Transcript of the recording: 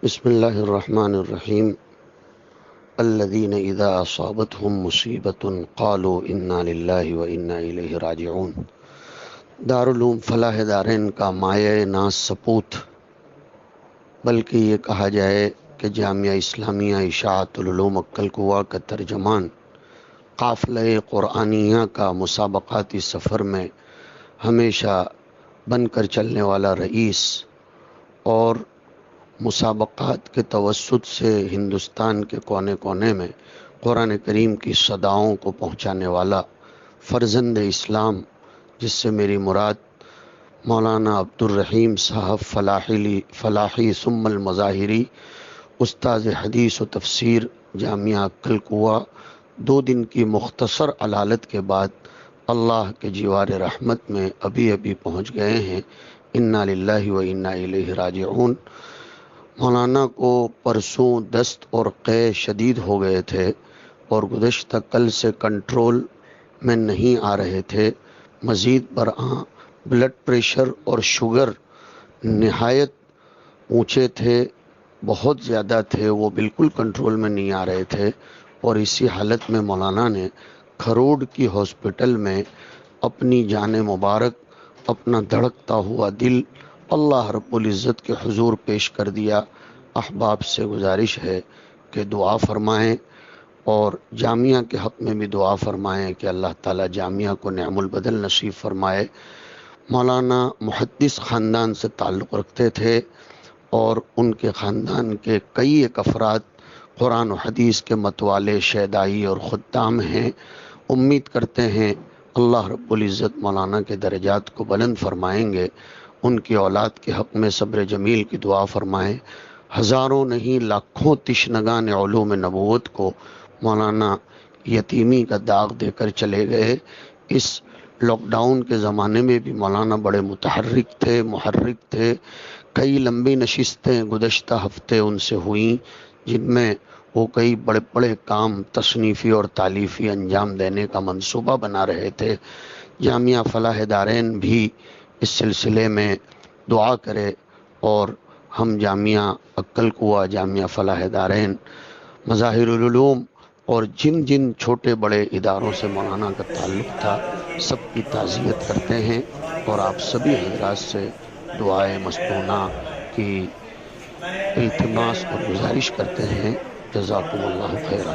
بسم اللہ الرحمن الرحیم الذین اذا اصابتهم مصیبۃ قالوا انا للہ و انا الیہ راجعون۔ دارالعلوم فلاح دارین کا مایہ ناز سپوت، بلکہ یہ کہا جائے کہ جامعہ اسلامیہ اشاعت العلوم اکل کوا کا ترجمان، قافلہ قرآنیہ کا مسابقاتی سفر میں ہمیشہ بن کر چلنے والا رئیس اور مسابقات کے توسط سے ہندوستان کے کونے کونے میں قرآن کریم کی صداؤں کو پہنچانے والا فرزند اسلام، جس سے میری مراد مولانا عبدالرحیم صاحب فلاحی ثم المظاہری، استاذ حدیث و تفسیر جامعہ عقل کوا، 2 دن کی مختصر علالت کے بعد اللہ کے جوار رحمت میں ابھی پہنچ گئے ہیں۔ انا للہ و انا الیہ راجعون۔ مولانا کو پرسوں دست اور قے شدید ہو گئے تھے اور گزشتہ کل سے کنٹرول میں نہیں آ رہے تھے۔ مزید برآں بلڈ پریشر اور شوگر نہایت اونچے تھے، بہت زیادہ تھے، وہ بالکل کنٹرول میں نہیں آ رہے تھے، اور اسی حالت میں مولانا نے کھروڑ کی ہاسپٹل میں اپنی جان مبارک، اپنا دھڑکتا ہوا دل اللہ رب العزت کے حضور پیش کر دیا۔ احباب سے گزارش ہے کہ دعا فرمائیں اور جامعہ کے حق میں بھی دعا فرمائیں کہ اللہ تعالیٰ جامعہ کو نعم البدل نصیب فرمائے۔ مولانا محدث خاندان سے تعلق رکھتے تھے اور ان کے خاندان کے کئی ایک افراد قرآن و حدیث کے متوالے، شیدائی اور خدام ہیں۔ امید کرتے ہیں اللہ رب العزت مولانا کے درجات کو بلند فرمائیں گے۔ ان کی اولاد کے حق میں صبر جمیل کی دعا فرمائیں۔ ہزاروں نہیں لاکھوں تشنگان علوم نبوت کو مولانا یتیمی کا داغ دے کر چلے گئے۔ اس لاک ڈاؤن کے زمانے میں بھی مولانا بڑے متحرک تھے، محرک تھے۔ کئی لمبی نشستیں گزشتہ ہفتے ان سے ہوئیں، جن میں وہ کئی بڑے بڑے کام تصنیفی اور تالیفی انجام دینے کا منصوبہ بنا رہے تھے۔ جامعہ فلاح دارین بھی اس سلسلے میں دعا کرے، اور ہم جامعہ عقل کوا، جامعہ فلاح دارین، مظاہر العلوم اور جن جن چھوٹے بڑے اداروں سے مولانا کا تعلق تھا، سب کی تعزیت کرتے ہیں اور آپ سبھی حضرات سے دعائے مستونہ کی التماس اور گزارش کرتے ہیں۔ جزاکم اللہ خیرہ۔